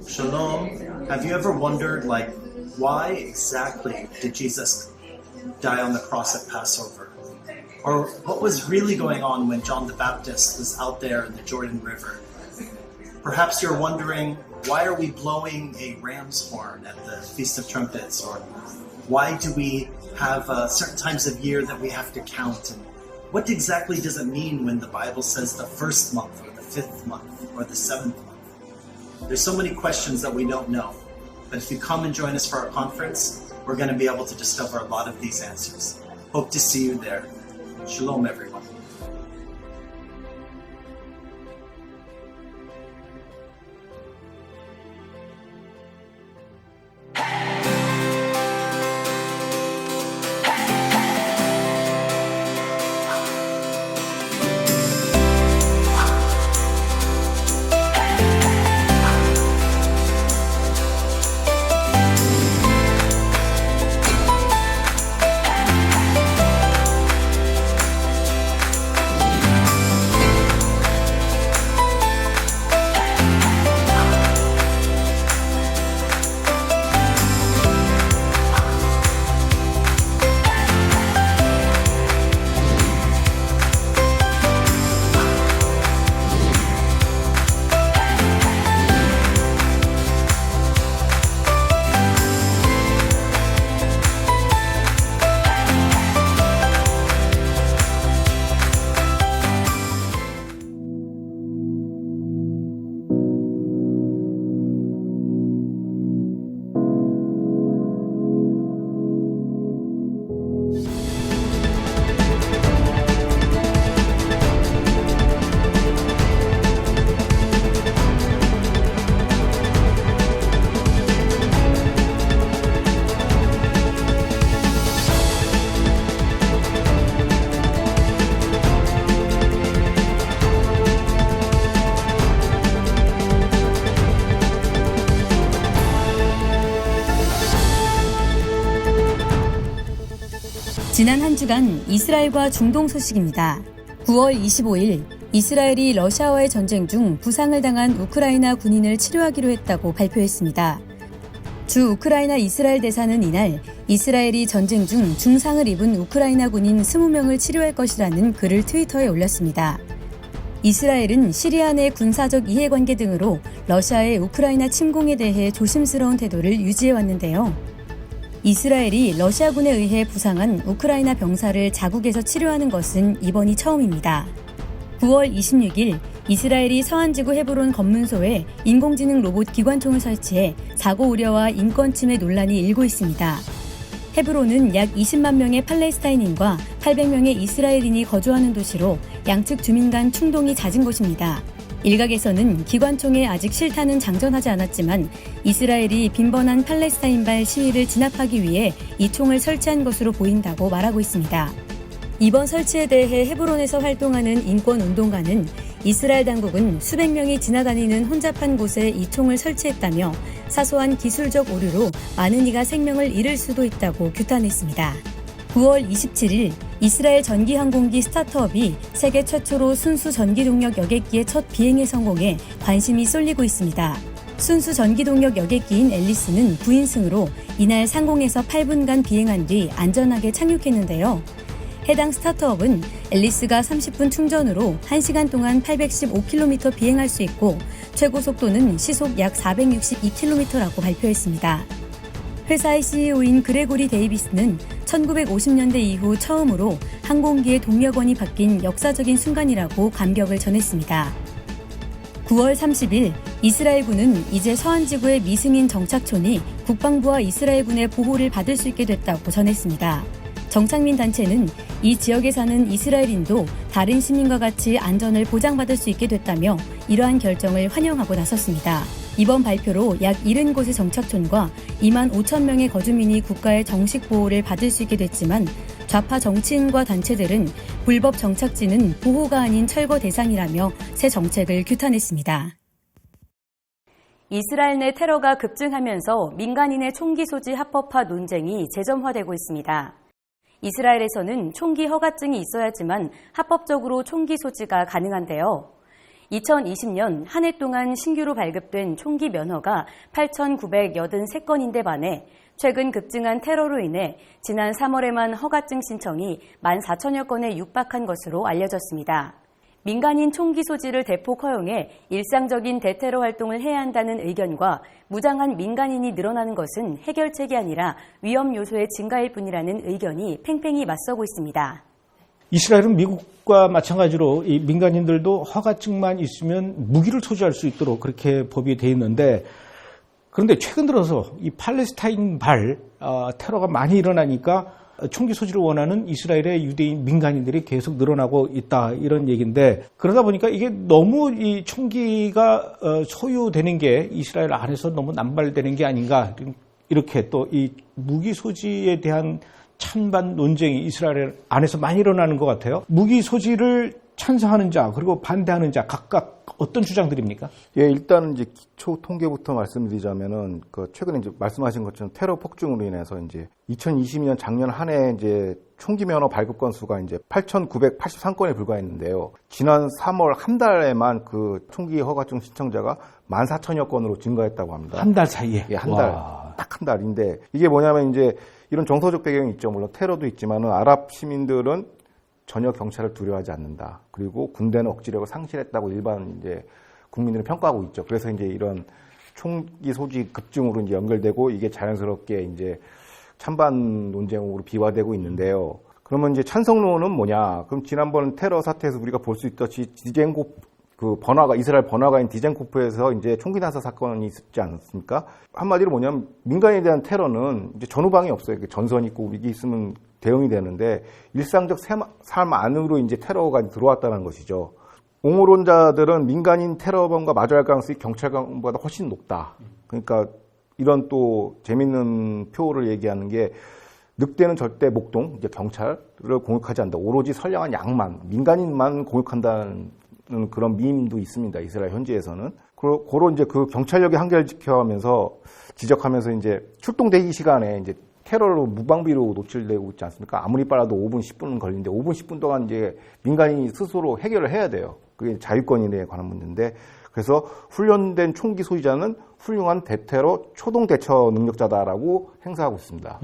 Shalom. Have you ever wondered, why exactly did Jesus die on the cross at Passover? Or what was really going on when John the Baptist was out there in the Jordan River? Perhaps you're wondering, why are we blowing a ram's horn at the Feast of Trumpets? Or why do we have certain times of year that we have to count? And what exactly does it mean when the Bible says the first month or the fifth month or the seventh month? There's so many questions that we don't know. But if you come and join us for our conference, we're going to be able to discover a lot of these answers. Hope to see you there. Shalom, everyone. 지난 한 주간 이스라엘과 중동 소식입니다. 9월 25일 이스라엘이 러시아와의 전쟁 중 부상을 당한 우크라이나 군인을 치료하기로 했다고 발표했습니다. 주 우크라이나 이스라엘 대사는 이날 이스라엘이 전쟁 중 중상을 입은 우크라이나 군인 20명을 치료할 것이라는 글을 트위터에 올렸습니다. 이스라엘은 시리아 내 군사적 이해관계 등으로 러시아의 우크라이나 침공에 대해 조심스러운 태도를 유지해왔는데요. 이스라엘이 러시아군에 의해 부상한 우크라이나 병사를 자국에서 치료하는 것은 이번이 처음입니다. 9월 26일 이스라엘이 서안지구 헤브론 검문소에 인공지능 로봇 기관총을 설치해 사고 우려와 인권 침해 논란이 일고 있습니다. 헤브론은 약 20만 명의 팔레스타인인과 800명의 이스라엘인이 거주하는 도시로 양측 주민 간 충동이 잦은 곳입니다. 일각에서는 기관총에 아직 실탄은 장전하지 않았지만 이스라엘이 빈번한 팔레스타인발 시위를 진압하기 위해 이 총을 설치한 것으로 보인다고 말하고 있습니다. 이번 설치에 대해 헤브론에서 활동하는 인권운동가는 이스라엘 당국은 수백 명이 지나다니는 혼잡한 곳에 이 총을 설치했다며 사소한 기술적 오류로 많은 이가 생명을 잃을 수도 있다고 규탄했습니다. 9월 27일 이스라엘 전기항공기 스타트업이 세계 최초로 순수 전기동력 여객기의 첫 비행에 성공해 관심이 쏠리고 있습니다. 순수 전기동력 여객기인 앨리스는 9인승으로 이날 상공에서 8분간 비행한 뒤 안전하게 착륙했는데요. 해당 스타트업은 앨리스가 30분 충전으로 1시간 동안 815km 비행할 수 있고 최고 속도는 시속 약 462km라고 발표했습니다. 회사의 CEO인 그레고리 데이비스는 1950년대 이후 처음으로 항공기의 동력원이 바뀐 역사적인 순간이라고 감격을 전했습니다. 9월 30일 이스라엘군은 이제 서안지구의 미승인 정착촌이 국방부와 이스라엘군의 보호를 받을 수 있게 됐다고 전했습니다. 정착민 단체는 이 지역에 사는 이스라엘인도 다른 시민과 같이 안전을 보장받을 수 있게 됐다며 이러한 결정을 환영하고 나섰습니다. 이번 발표로 약 70곳의 정착촌과 2만 5천 명의 거주민이 국가의 정식 보호를 받을 수 있게 됐지만 좌파 정치인과 단체들은 불법 정착지는 보호가 아닌 철거 대상이라며 새 정책을 규탄했습니다. 이스라엘 내 테러가 급증하면서 민간인의 총기 소지 합법화 논쟁이 재점화되고 있습니다. 이스라엘에서는 총기 허가증이 있어야지만 합법적으로 총기 소지가 가능한데요. 2020년 한 해 동안 신규로 발급된 총기 면허가 8,983건인데 반해 최근 급증한 테러로 인해 지난 3월에만 허가증 신청이 14,000여 건에 육박한 것으로 알려졌습니다. 민간인 총기 소지를 대폭 허용해 일상적인 대테러 활동을 해야 한다는 의견과 무장한 민간인이 늘어나는 것은 해결책이 아니라 위험 요소의 증가일 뿐이라는 의견이 팽팽히 맞서고 있습니다. 이스라엘은 미국과 마찬가지로 이 민간인들도 허가증만 있으면 무기를 소지할 수 있도록 그렇게 법이 돼 있는데, 그런데 최근 들어서 이 팔레스타인발 테러가 많이 일어나니까 총기 소지를 원하는 이스라엘의 유대인 민간인들이 계속 늘어나고 있다, 이런 얘기인데, 그러다 보니까 이게 너무 이 총기가 소유되는 게 이스라엘 안에서 너무 남발되는 게 아닌가, 이렇게 또 이 무기 소지에 대한 찬반 논쟁이 이스라엘 안에서 많이 일어나는 것 같아요. 무기 소지를 찬성하는 자 그리고 반대하는 자 각각 어떤 주장들입니까? 예, 일단 이제 기초 통계부터 말씀드리자면은 최근에 이제 말씀하신 것처럼 테러 폭증으로 인해서 이제 2022년 작년 한 해 이제 총기 면허 발급 건수가 이제 8,983건에 불과했는데요. 지난 3월 한 달에만 그 총기 허가증 신청자가 14,000여 건으로 증가했다고 합니다. 한 달 사이에? 예, 한 달. 딱 한 달인데, 이게 뭐냐면 이제 이런 정서적 배경이 있죠. 물론 테러도 있지만은 아랍 시민들은 전혀 경찰을 두려워하지 않는다. 그리고 군대는 억지력을 상실했다고 일반 이제 국민들은 평가하고 있죠. 그래서 이제 이런 총기 소지 급증으로 이제 연결되고 이게 자연스럽게 이제 찬반 논쟁으로 비화되고 있는데요. 그러면 이제 찬성론은 뭐냐? 그럼 지난번 테러 사태에서 우리가 볼 수 있듯이 이스라엘 번화가인 디젠코프에서 이제 총기 난사 사건이 있었지 않습니까? 한마디로 뭐냐면 민간인에 대한 테러는 이제 전후방이 없어요. 전선이 있고 이게 있으면 대응이 되는데 일상적 삶 안으로 이제 테러가 들어왔다는 것이죠. 옹호론자들은 민간인 테러범과 마주할 가능성이 경찰관보다 훨씬 높다. 그러니까 이런 또 재밌는 표를 얘기하는 게, 늑대는 절대 목동, 이제 경찰을 공격하지 않는다. 오로지 선량한 양만, 민간인만 공격한다는 그런 밈도 있습니다. 이스라엘 현지에서는. 그런 이제 그 경찰력의 한계를 지적하면서 이제 출동 대기 시간에 이제 테러로 무방비로 노출되고 있지 않습니까? 아무리 빨라도 5분, 10분 걸리는데 5분, 10분 동안 이제 민간인이 스스로 해결을 해야 돼요. 그게 자유권에 관한 문제인데, 그래서 훈련된 총기 소지자는 훌륭한 대테러 초동 대처 능력자다라고 행사하고 있습니다.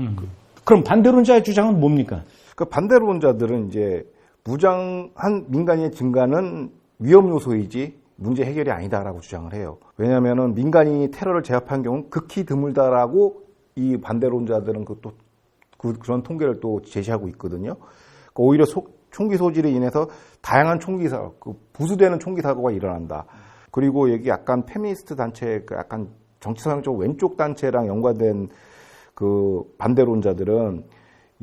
그럼 반대론자의 주장은 뭡니까? 그 반대론자들은 이제 무장한 민간인의 증가는 위험 요소이지 문제 해결이 아니다라고 주장을 해요. 왜냐하면은 민간인이 테러를 제압한 경우는 극히 드물다라고 이 반대론자들은 그런 통계를 또 제시하고 있거든요. 그러니까 오히려 총기 소지로 인해서 다양한 총기 사고, 부수되는 총기 사고가 일어난다. 그리고 여기 약간 페미니스트 단체, 약간 정치 성향적 왼쪽 단체랑 연관된 그 반대론자들은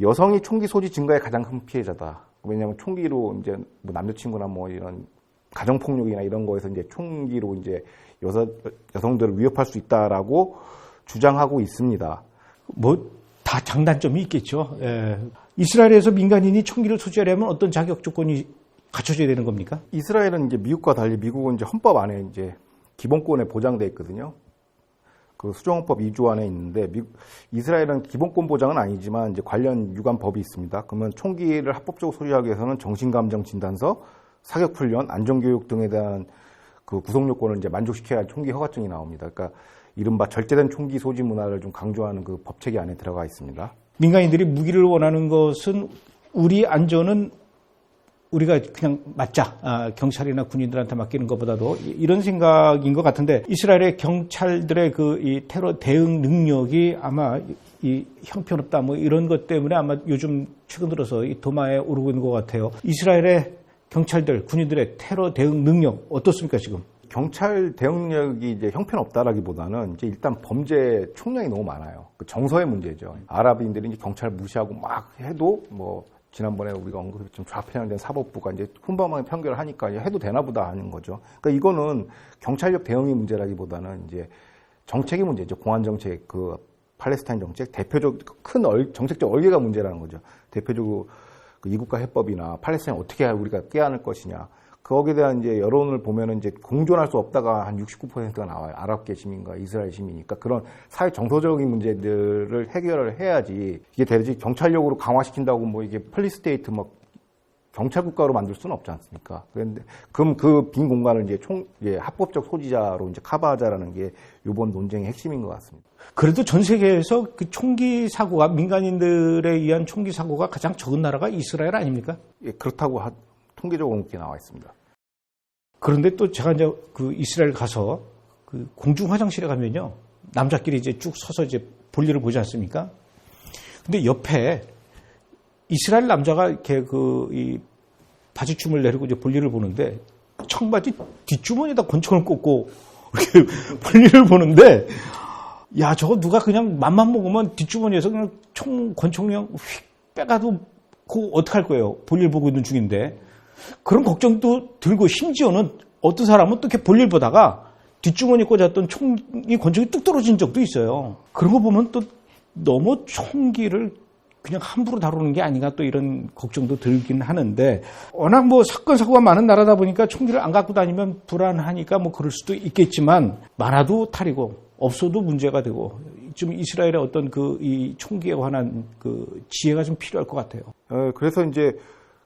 여성이 총기 소지 증가의 가장 큰 피해자다. 왜냐하면 총기로 이제 뭐 남자친구나 뭐 이런 가정폭력이나 이런 거에서 이제 총기로 이제 여성들을 위협할 수 있다라고 주장하고 있습니다. 뭐 다 장단점이 있겠죠. 예. 이스라엘에서 민간인이 총기를 소지하려면 어떤 자격 조건이 갖춰져야 되는 겁니까? 이스라엘은 이제 미국과 달리 미국은 이제 헌법 안에 이제 기본권에 보장돼 있거든요. 그 수정헌법 2조 안에 있는데 이스라엘은 기본권 보장은 아니지만 이제 관련 유관 법이 있습니다. 그러면 총기를 합법적으로 소지하기 위해서는 정신감정 진단서, 사격훈련, 안전교육 등에 대한 그 구성 요건을 이제 만족시켜야 총기 허가증이 나옵니다. 그러니까 이른바 절제된 총기 소지 문화를 좀 강조하는 그 법체계 안에 들어가 있습니다. 민간인들이 무기를 원하는 것은 우리 안전은 우리가 그냥 맡자, 경찰이나 군인들한테 맡기는 것보다도 이런 생각인 것 같은데, 이스라엘의 경찰들의 이 테러 대응 능력이 아마 이 형편없다 뭐 이런 것 때문에 아마 요즘 최근 들어서 이 도마에 오르고 있는 것 같아요. 이스라엘의 경찰들, 군인들의 테러 대응 능력 어떻습니까 지금? 경찰 대응력이 이제 형편없다라기보다는 이제 일단 범죄 총량이 너무 많아요. 그 정서의 문제죠. 아랍인들이 이제 경찰 무시하고 막 해도 뭐 지난번에 우리가 언급했지만 좌편향된 사법부가 이제 훈방망이 판결을 하니까 이제 해도 되나 보다 하는 거죠. 그러니까 이거는 경찰력 대응의 문제라기보다는 이제 정책의 문제죠. 공안 정책, 그 팔레스타인 정책, 대표적 큰 정책적 얼개가 문제라는 거죠. 대표적으로 그 이국가 해법이나 팔레스타인 어떻게 우리가 떼안을 것이냐. 거기에 대한 이제 여론을 보면은 이제 공존할 수 없다가 한 69%가 나와요. 아랍계 시민과 이스라엘 시민이니까 그런 사회 정서적인 문제들을 해결을 해야지 이게 되지 경찰력으로 강화시킨다고 뭐 이게 폴리스테이트 막 경찰 국가로 만들 수는 없지 않습니까? 그런데 그럼 그 빈 공간을 이제 합법적 소지자로 이제 커버하자라는 게 이번 논쟁의 핵심인 것 같습니다. 그래도 전 세계에서 그 총기 사고가 민간인들에 의한 총기 사고가 가장 적은 나라가 이스라엘 아닙니까? 예, 그렇다고 통계적으로 그렇게 나와 있습니다. 그런데 또 제가 이제 그 이스라엘 가서 그 공중 화장실에 가면요. 남자끼리 이제 쭉 서서 이제 볼일을 보지 않습니까? 근데 옆에 이스라엘 남자가 이렇게 이 바지춤을 내리고 이제 볼일을 보는데 청바지 뒷주머니에다 권총을 꽂고 이렇게 볼일을 보는데 야, 저거 누가 그냥 맘만 먹으면 뒷주머니에서 그냥 권총 그냥 휙 빼가도 그거 어떡할 거예요? 볼일 보고 있는 중인데. 그런 걱정도 들고 심지어는 어떤 사람은 또 이렇게 볼일 보다가 뒷주머니에 꽂았던 권총이 뚝 떨어진 적도 있어요. 그런 거 보면 또 너무 총기를 그냥 함부로 다루는 게 아닌가 또 이런 걱정도 들긴 하는데 워낙 뭐 사건 사고가 많은 나라다 보니까 총기를 안 갖고 다니면 불안하니까 뭐 그럴 수도 있겠지만 많아도 탈이고 없어도 문제가 되고 좀 이스라엘의 어떤 이 총기에 관한 그 지혜가 좀 필요할 것 같아요. 그래서 이제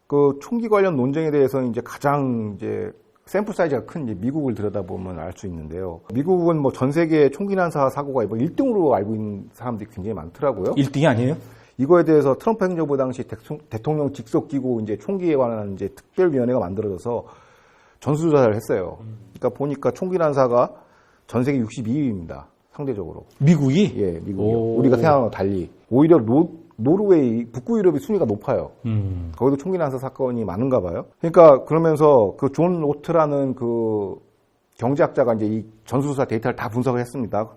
그 총기 관련 논쟁에 대해서는 이제 가장 이제 샘플 사이즈가 큰 이제 미국을 들여다보면 알 수 있는데요. 미국은 뭐 전 세계 총기 난사 사고가 뭐 1등으로 알고 있는 사람들이 굉장히 많더라고요. 1등이 아니에요? 이거에 대해서 트럼프 행정부 당시 대통령 직속기구 이제 총기에 관한 이제 특별위원회가 만들어져서 전수조사를 했어요. 그러니까 보니까 총기 난사가 전 세계 62위입니다. 상대적으로. 미국이? 예, 미국이요. 우리가 생각하는 거 달리. 오히려 노르웨이, 북구 유럽이 순위가 높아요. 거기도 총기 난사 사건이 많은가 봐요. 그러니까 그러면서 그 존 로트라는 그 경제학자가 이제 이 전수조사 데이터를 다 분석을 했습니다.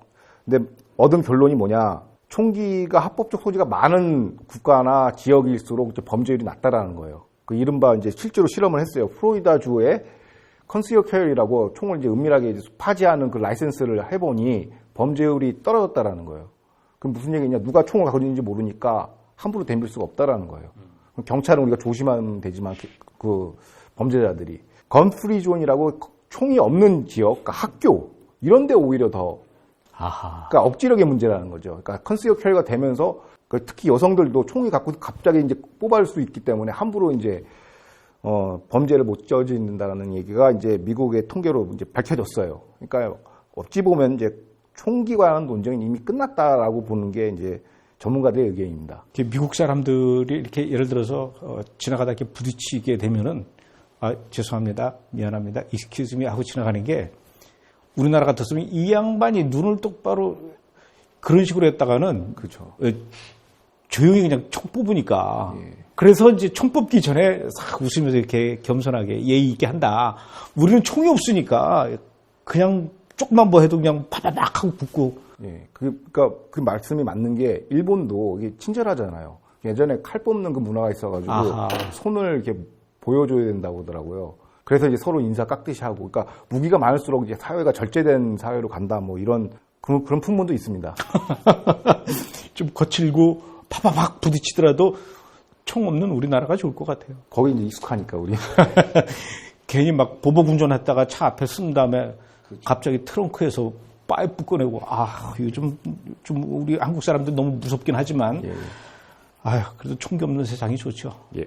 근데 얻은 결론이 뭐냐? 총기가 합법적 소지가 많은 국가나 지역일수록 이제 범죄율이 낮다라는 거예요. 그 이른바 이제 실제로 실험을 했어요. 플로리다주의 컨시어 캐리라고 총을 이제 은밀하게 이제 파지하는 그 라이센스를 해보니 범죄율이 떨어졌다라는 거예요. 그럼 무슨 얘기냐? 누가 총을 갖고 있는지 모르니까 함부로 덤빌 수가 없다라는 거예요. 경찰은 우리가 조심하면 되지만 그 범죄자들이 건프리 존이라고 총이 없는 지역, 그러니까 학교 이런 데 오히려 더 그러니까 억지력의 문제라는 거죠. 그러니까 컨시어 캐리가 되면서 특히 여성들도 총이 갖고 갑자기 이제 뽑아올 수 있기 때문에 함부로 이제 범죄를 못 저지른다라는 얘기가 이제 미국의 통계로 이제 밝혀졌어요. 그러니까 어찌 보면 이제 총기 관한 논쟁은 이미 끝났다라고 보는 게 이제 전문가들의 의견입니다. 미국 사람들이 이렇게 예를 들어서 지나가다 이렇게 부딪히게 되면은 죄송합니다, 미안합니다, excuse me 하고 지나가는 게 우리나라 같았으면 이 양반이 눈을 똑바로 그런 식으로 했다가는 그렇죠. 조용히 그냥 총 뽑으니까. 예. 그래서 이제 총 뽑기 전에 싹 웃으면서 이렇게 겸손하게 예의 있게 한다. 우리는 총이 없으니까 그냥 조금만 뭐 해도 그냥 파바박 하고 붙고. 예. 그러니까 그 말씀이 맞는 게 일본도 이게 친절하잖아요. 예전에 칼 뽑는 그 문화가 있어가지고 손을 이렇게 보여줘야 된다고 하더라고요. 그래서 이제 서로 인사 깍듯이 하고, 그러니까 무기가 많을수록 이제 사회가 절제된 사회로 간다, 뭐 이런 그런 풍문도 있습니다. 좀 거칠고 파바박 부딪히더라도 총 없는 우리나라가 좋을 것 같아요. 거기 이제 익숙하니까 우리. 괜히 막 보복 운전했다가 차 앞에 쓴 다음에 갑자기 트렁크에서 파이프 꺼내고 요즘 좀 우리 한국 사람들 너무 무섭긴 하지만 예. 그래도 총기 없는 세상이 좋죠. 예.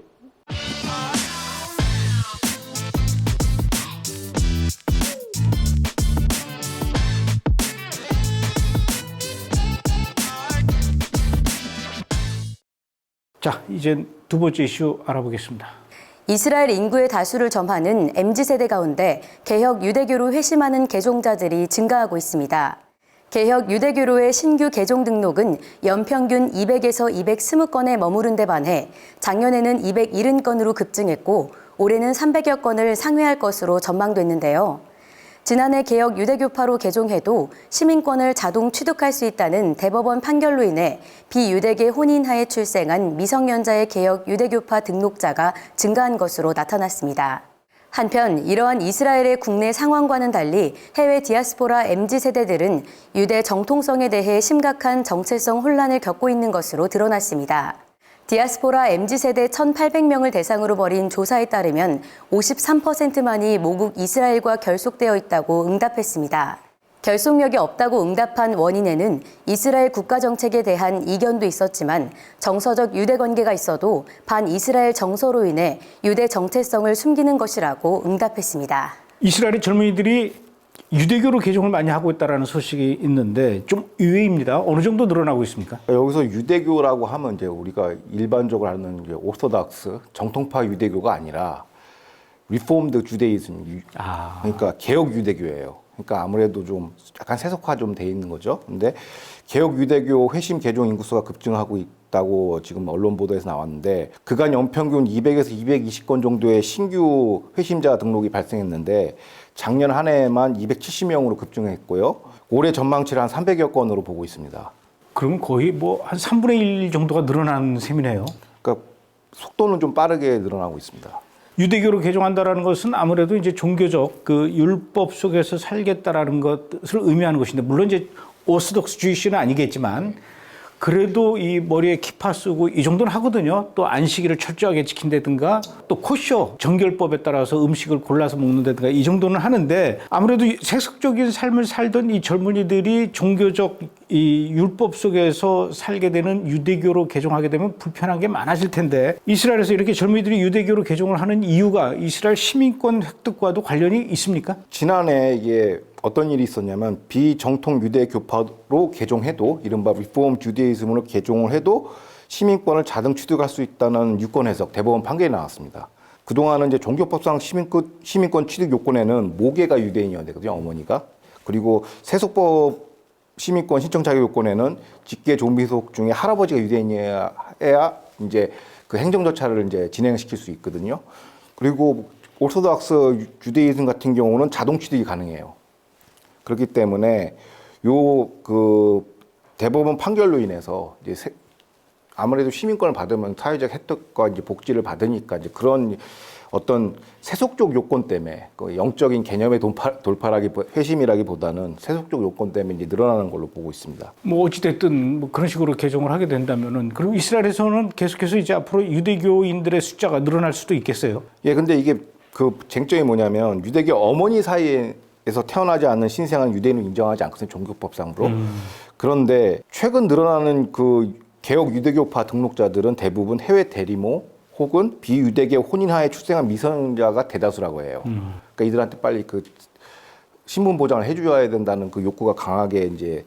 자, 이제 두 번째 이슈 알아보겠습니다. 이스라엘 인구의 다수를 점하는 MZ세대 가운데 개혁 유대교로 회심하는 개종자들이 증가하고 있습니다. 개혁 유대교로의 신규 개종 등록은 연평균 200에서 220건에 머무른 데 반해 작년에는 270건으로 급증했고 올해는 300여 건을 상회할 것으로 전망됐는데요. 지난해 개혁 유대교파로 개종해도 시민권을 자동 취득할 수 있다는 대법원 판결로 인해 비유대계 혼인하에 출생한 미성년자의 개혁 유대교파 등록자가 증가한 것으로 나타났습니다. 한편 이러한 이스라엘의 국내 상황과는 달리 해외 디아스포라 MZ세대들은 유대 정통성에 대해 심각한 정체성 혼란을 겪고 있는 것으로 드러났습니다. 디아스포라 MZ세대 1,800명을 대상으로 벌인 조사에 따르면 53%만이 모국 이스라엘과 결속되어 있다고 응답했습니다. 결속력이 없다고 응답한 원인에는 이스라엘 국가 정책에 대한 이견도 있었지만 정서적 유대 관계가 있어도 반이스라엘 정서로 인해 유대 정체성을 숨기는 것이라고 응답했습니다. 이스라엘의 젊은이들이 유대교로 개종을 많이 하고 있다는 소식이 있는데 좀 의외입니다. 어느 정도 늘어나고 있습니까? 여기서 유대교라고 하면 이제 우리가 일반적으로 하는 이제 오르토닥스 정통파 유대교가 아니라 리폼드 주데이즘, 그러니까 개혁 유대교예요. 그러니까 아무래도 좀 약간 세속화 좀 돼 있는 거죠. 근데 개혁 유대교 회심 개종 인구수가 급증하고 있다고 지금 언론 보도에서 나왔는데 그간 연평균 200에서 220건 정도의 신규 회심자 등록이 발생했는데 작년 한 해에만 270명으로 급증했고요. 올해 전망치를 한 300여 건으로 보고 있습니다. 그럼 거의 뭐 한 3분의 1 정도가 늘어난 셈이네요. 그러니까 속도는 좀 빠르게 늘어나고 있습니다. 유대교로 개종한다라는 것은 아무래도 이제 종교적 그 율법 속에서 살겠다라는 것을 의미하는 것인데, 물론 이제 오스독스 주의시는 아니겠지만 그래도 이 머리에 키파 쓰고 이 정도는 하거든요. 또 안식일을 철저하게 지킨다든가 또 코셔 정결법에 따라서 음식을 골라서 먹는다든가 이 정도는 하는데, 아무래도 세속적인 삶을 살던 이 젊은이들이 종교적 이 율법 속에서 살게 되는 유대교로 개종하게 되면 불편한 게 많아질 텐데, 이스라엘에서 이렇게 젊은이들이 유대교로 개종을 하는 이유가 이스라엘 시민권 획득과도 관련이 있습니까? 지난해 이게 어떤 일이 있었냐면 비정통 유대 교파로 개종해도 이른바 리폼 주데이즘으로 개종을 해도 시민권을 자동 취득할 수 있다는 유권 해석 대법원 판결이 나왔습니다. 그동안은 이제 종교법상 시민권 취득 요건에는 모계가 유대인이어야 되거든요, 어머니가. 그리고 세속법 시민권 신청 자격 요건에는 직계 좀비속 중에 할아버지가 유대인이어야 이제 그 행정 절차를 이제 진행시킬 수 있거든요. 그리고 오르토닥스 주데이즘 같은 경우는 자동 취득이 가능해요. 그렇기 때문에 그 대법원 판결로 인해서 이제 아무래도 시민권을 받으면 사회적 혜택과 이제 복지를 받으니까 이제 그런 어떤 세속적 요건 때문에 그 영적인 개념의 회심이라기보다는 세속적 요건 때문에 이제 늘어나는 걸로 보고 있습니다. 뭐 어찌됐든 뭐 그런 식으로 개종을 하게 된다면은, 그럼 이스라엘에서는 계속해서 이제 앞으로 유대교인들의 숫자가 늘어날 수도 있겠어요? 예, 근데 이게 그 쟁점이 뭐냐면 유대교 어머니 사이에서 태어나지 않는 신생아는 유대인을 인정하지 않거든요, 종교법상으로. 그런데 최근 늘어나는 그 개혁 유대교파 등록자들은 대부분 해외 대리모 혹은 비유대계 혼인하에 출생한 미성년자가 대다수라고 해요. 그러니까 이들한테 빨리 그 신분 보장을 해줘야 된다는 그 욕구가 강하게 이제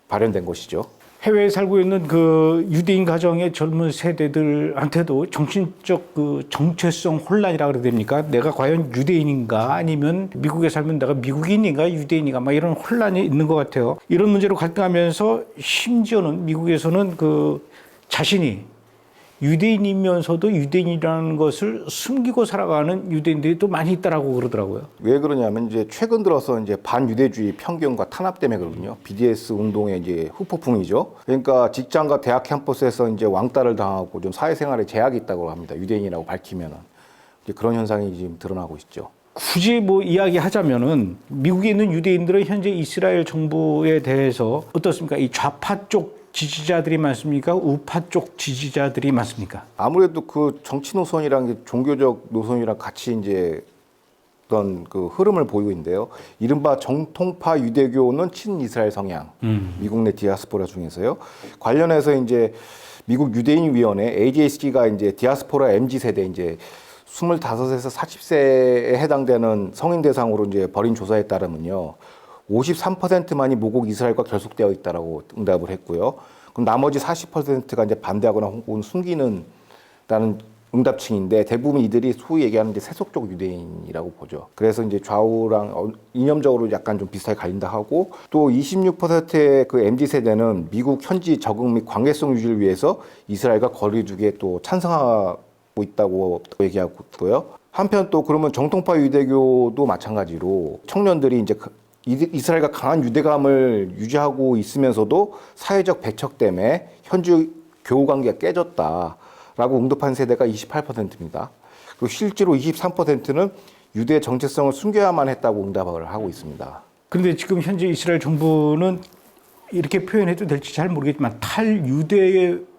발현된 것이죠. 해외에 살고 있는 그 유대인 가정의 젊은 세대들한테도 정신적 그 정체성 혼란이라 그래야 됩니까? 내가 과연 유대인인가 아니면 미국에 살면 내가 미국인인가 유대인인가 막 이런 혼란이 있는 것 같아요. 이런 문제로 갈등하면서 심지어는 미국에서는 그 자신이 유대인이면서도 유대인이라는 것을 숨기고 살아가는 유대인들이 또 많이 있다라고 그러더라고요. 왜 그러냐면 이제 최근 들어서 이제 반유대주의 편견과 탄압 때문에 그러거든요. BDS 운동의 이제 후폭풍이죠. 그러니까 직장과 대학 캠퍼스에서 이제 왕따를 당하고 좀 사회생활에 제약이 있다고 합니다. 유대인이라고 밝히면은 이제 그런 현상이 지금 드러나고 있죠. 굳이 뭐 이야기하자면은 미국에 있는 유대인들은 현재 이스라엘 정부에 대해서 어떻습니까? 이 좌파 쪽 지지자들이 많습니까? 우파 쪽 지지자들이 많습니까? 아무래도 그 정치 노선이랑 종교적 노선이랑 같이 이제 어떤 그 흐름을 보이고 있는데요. 이른바 정통파 유대교는 친이스라엘 성향, 미국 내 디아스포라 중에서요. 관련해서 이제 미국 유대인위원회 AJC가 이제 디아스포라 MZ 세대 이제 25에서 40세에 해당되는 성인 대상으로 이제 벌인 조사에 따르면요. 53%만이 모국 이스라엘과 결속되어 있다라고 응답을 했고요. 그럼 나머지 40%가 이제 반대하거나 혹은 숨기는다는 응답층인데 대부분 이들이 소위 얘기하는 이제 세속적 유대인이라고 보죠. 그래서 이제 좌우랑 이념적으로 약간 좀 비슷하게 갈린다 하고 또 26%의 그 MZ 세대는 미국 현지 적응 및 관계성 유지를 위해서 이스라엘과 거리두기에 또 찬성하고 있다고 얘기하고 있고요. 한편 또 그러면 정통파 유대교도 마찬가지로 청년들이 이제 이스라엘과 강한 유대감을 유지하고 있으면서도 사회적 배척 때문에 현지 교우 관계가 깨졌다라고 응답한 세대가 28%입니다. 그리고 실제로 23%는 유대 정체성을 숨겨야만 했다고 응답을 하고 있습니다. 그런데 지금 현재 이스라엘 정부는 이렇게 표현해도 될지 잘 모르겠지만 탈유대교화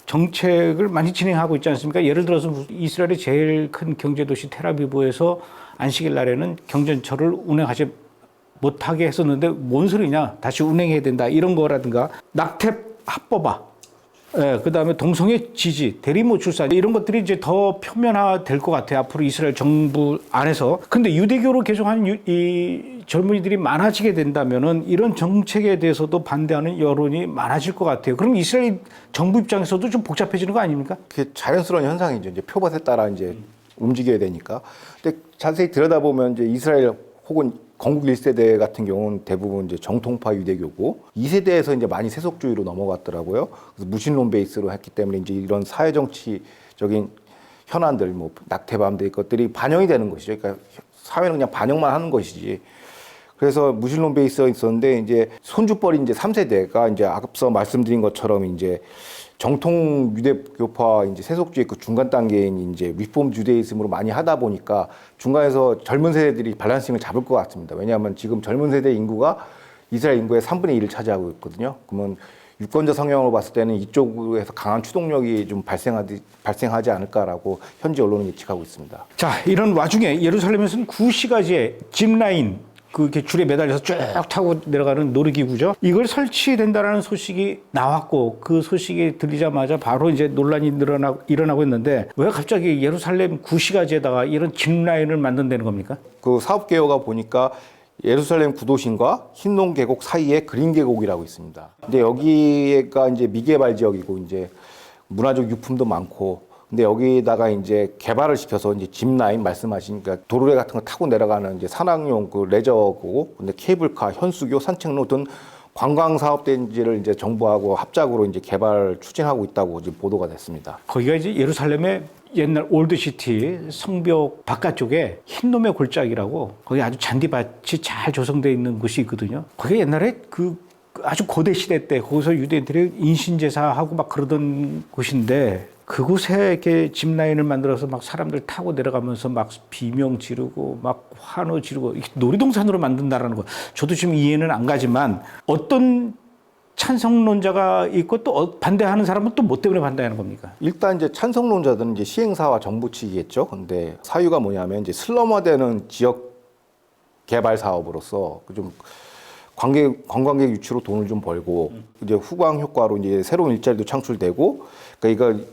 정책을 많이 진행하고 있지 않습니까? 예를 들어서 이스라엘의 제일 큰 경제도시 텔아비브에서 안식일 날에는 경전철을 운행하지 못하게 했었는데 뭔 소리냐, 다시 운행해야 된다, 이런 거라든가 낙태 합법화, 예, 그 다음에 동성애 지지, 대리모 출산, 이런 것들이 이제 더 표면화될 것 같아요. 앞으로 이스라엘 정부 안에서. 근데 유대교로 개종한 이 젊은이들이 많아지게 된다면은 이런 정책에 대해서도 반대하는 여론이 많아질 것 같아요. 그럼 이스라엘 정부 입장에서도 좀 복잡해지는 거 아닙니까? 그게 자연스러운 현상이죠. 이제 표밭에 따라 이제 움직여야 되니까. 근데 자세히 들여다보면 이제 이스라엘 혹은 건국 1세대 같은 경우는 대부분 이제 정통파 유대교고 2세대에서 이제 많이 세속주의로 넘어갔더라고요. 그래서 무신론 베이스로 했기 때문에 이제 이런 사회 정치적인 현안들, 뭐 낙태범들 것들이 반영이 되는 것이죠. 그러니까 사회는 그냥 반영만 하는 것이지. 그래서 무신론 베이스가 있었는데 이제 손주뻘인 이제 3세대가 이제 앞서 말씀드린 것처럼 이제 정통 유대교파 이제 세속주의 그 중간 단계인 이제 리폼 주데이즘으로 많이 하다 보니까 중간에서 젊은 세대들이 밸런싱을 잡을 것 같습니다. 왜냐하면 지금 젊은 세대 인구가 이스라엘 인구의 3분의 1을 차지하고 있거든요. 그러면 유권자 성향으로 봤을 때는 이쪽에서 강한 추동력이 좀 발생하지 않을까라고 현지 언론은 예측하고 있습니다. 자, 이런 와중에 예루살렘에서는 구시가지에 짚라인, 그렇게 줄에 매달려서 쭉 타고 내려가는 놀이기구죠. 이걸 설치된다라는 소식이 나왔고 그 소식이 들리자마자 바로 이제 논란이 일어나고 있는데 왜 갑자기 예루살렘 구시가지에다가 이런 짚라인을 만든다는 겁니까? 그 사업 개요가 보니까 예루살렘 구도심과 흰농 계곡 사이에 그린 계곡이라고 있습니다. 근데 여기가 이제 미개발 지역이고 이제 문화적 유품도 많고 근데 여기다가 이제 개발을 시켜서 이제 짚라인 말씀하신 그러니까 도로래 같은 거 타고 내려가는 이제 산악용 그 레저고 근데 케이블카, 현수교, 산책로 등 관광 사업단지를 이제 정부하고 합작으로 이제 개발 추진하고 있다고 지금 보도가 됐습니다. 거기가 이제 예루살렘의 옛날 올드시티 성벽 바깥쪽에 흰놈의 골짜기라고 거기 아주 잔디밭이 잘 조성되어 있는 곳이 있거든요. 거기 옛날에 그 아주 고대 시대 때 거기서 유대인들이 인신제사하고 막 그러던 곳인데 그곳에 이렇게 짚라인을 만들어서 막 사람들 타고 내려가면서 막 비명 지르고 막 환호 지르고 이렇게 놀이동산으로 만든다라는 거. 저도 지금 이해는 안 가지만 어떤 찬성론자가 있고 또 반대하는 사람은 또 뭐 때문에 반대하는 겁니까? 일단 이제 찬성론자들은 이제 시행사와 정부 측이겠죠. 근데 사유가 뭐냐면 이제 슬럼화되는 지역 개발 사업으로서 좀 관광객 유치로 돈을 좀 벌고 이제 후광 효과로 이제 새로운 일자리도 창출되고 그러니까 이거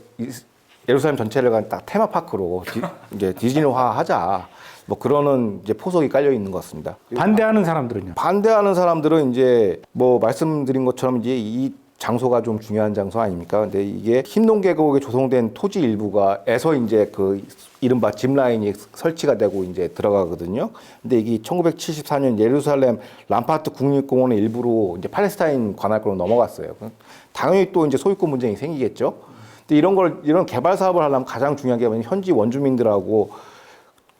예루살렘 전체를 간 딱 테마파크로 이제 디즈니화 하자. 뭐 그러는 이제 포석이 깔려 있는 것 같습니다. 반대하는 사람들은요? 반대하는 사람들은 이제 뭐 말씀드린 것처럼 이제 이 장소가 좀 중요한 장소 아닙니까? 근데 이게 흰농 계곡에 조성된 토지 일부가에서 이제 그 이른바 짚라인이 설치가 되고 이제 들어가거든요. 근데 이게 1974년 예루살렘 람파트 국립공원의 일부로 이제 팔레스타인 관할권으로 넘어갔어요. 당연히 또 이제 소유권 분쟁이 생기겠죠. 근데 이런 개발 사업을 하려면 가장 중요한 게 뭐냐면 현지 원주민들하고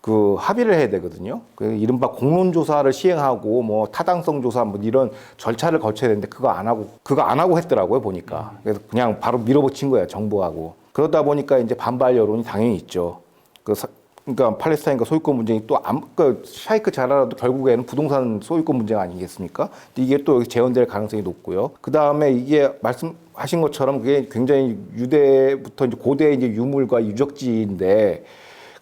그 합의를 해야 되거든요. 그 이른바 공론 조사를 시행하고 뭐 타당성 조사 뭐 이런 절차를 거쳐야 되는데 그거 안 하고 했더라고요 보니까. 그래서 그냥 바로 밀어붙인 거예요 정부하고. 그러다 보니까 이제 반발 여론이 당연히 있죠. 그러니까 팔레스타인과 소유권 분쟁이 또 샤이크 자라라도 결국에는 부동산 소유권 분쟁 아니겠습니까? 이게 또 재현될 가능성이 높고요. 그 다음에 이게 말씀하신 것처럼 그게 굉장히 유대부터 이제 고대 이제 유물과 유적지인데.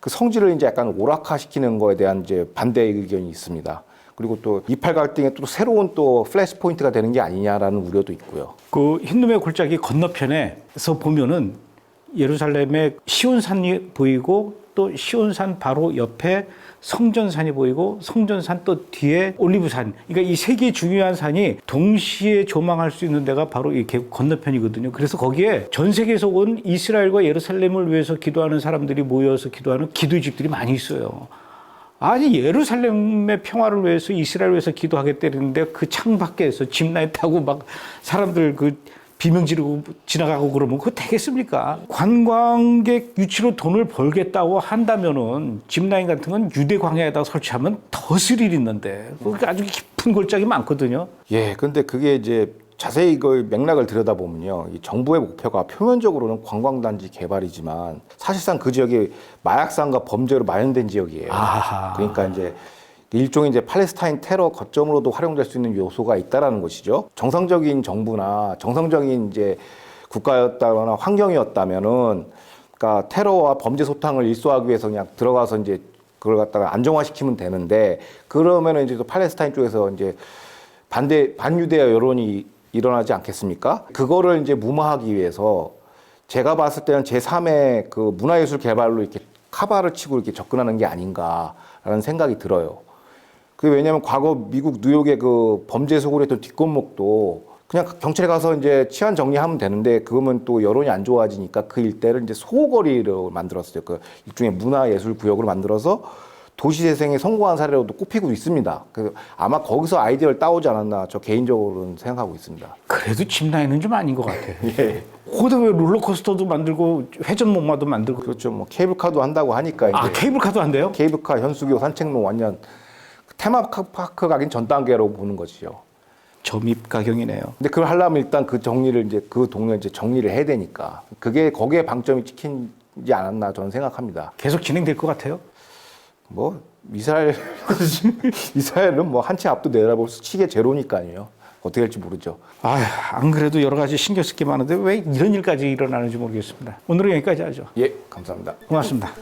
그 성질을 이제 약간 오락화시키는 거에 대한 이제 반대 의견이 있습니다. 그리고 또 이팔 갈등에 또 새로운 또 플래시 포인트가 되는 게 아니냐라는 우려도 있고요. 그 흰놈의 골짜기 건너편에서 보면은 예루살렘의 시온산이 보이고 또 시온산 바로 옆에 성전산이 보이고 성전산 또 뒤에 올리브산. 그러니까 이 세 개의 중요한 산이 동시에 조망할 수 있는 데가 바로 이 계곡 건너편이거든요. 그래서 거기에 전 세계에서 온 이스라엘과 예루살렘을 위해서 기도하는 사람들이 모여서 기도하는 기도집들이 많이 있어요. 아니 예루살렘의 평화를 위해서 이스라엘을 위해서 기도하겠다는데 그 창 밖에서 짚라인 타고 막 사람들 그 비명 지르고 지나가고 그러면 그거 되겠습니까? 관광객 유치로 돈을 벌겠다고 한다면은 짚라인 같은 건 유대 광야에다 설치하면 더 스릴 있는데 그게 아주 깊은 골짜기 많거든요. 예, 근데 그게 이제 자세히 그 맥락을 들여다보면요, 이 정부의 목표가 표면적으로는 관광단지 개발이지만 사실상 그 지역이 마약상과 범죄로 마련된 지역이에요. 아하. 그러니까 이제 일종의 이제 팔레스타인 테러 거점으로도 활용될 수 있는 요소가 있다라는 것이죠. 정상적인 정부나 정상적인 이제 국가였다거나 환경이었다면은, 그러니까 테러와 범죄 소탕을 일소하기 위해서 그냥 들어가서 이제 그걸 갖다가 안정화시키면 되는데 그러면은 이제 또 팔레스타인 쪽에서 이제 반유대화 여론이 일어나지 않겠습니까? 그거를 이제 무마하기 위해서 제가 봤을 때는 제3의 그 문화예술 개발로 이렇게 카바를 치고 이렇게 접근하는 게 아닌가라는 생각이 들어요. 그게 왜냐하면 과거 미국 뉴욕의 그 범죄 소굴 했던 뒷골목도 그냥 경찰에 가서 이제 치안 정리하면 되는데 그러면 또 여론이 안 좋아지니까 그 일대를 이제 소거리로 만들었어요. 그 일종의 문화예술 구역으로 만들어서 도시재생에 성공한 사례로도 꼽히고 있습니다. 그 아마 거기서 아이디어를 따오지 않았나 저 개인적으로는 생각하고 있습니다. 그래도 짚라인은 좀 아닌 것 같아요. 예. 거기다 왜 롤러코스터도 만들고 회전목마도 만들고. 그렇죠. 뭐 케이블카도 한다고 하니까 이제 아, 케이블카도 한대요? 케이블카, 현수교, 산책로 완전 테마파크 가긴 전 단계로 보는 것이죠. 점입 가경이네요. 근데 그걸 하려면 일단 그 정리를 이제 그 동네 이제 정리를 해야 되니까 그게 거기에 방점이 찍히지 않았나 저는 생각합니다. 계속 진행될 것 같아요? 뭐 이스라엘은 뭐 한 치 앞도 내다볼 시계 제로니까요. 어떻게 될지 모르죠. 아, 안 그래도 여러 가지 신경 쓸 게 많은데 왜 이런 일까지 일어나는지 모르겠습니다. 오늘은 여기까지 하죠. 예, 감사합니다. 고맙습니다.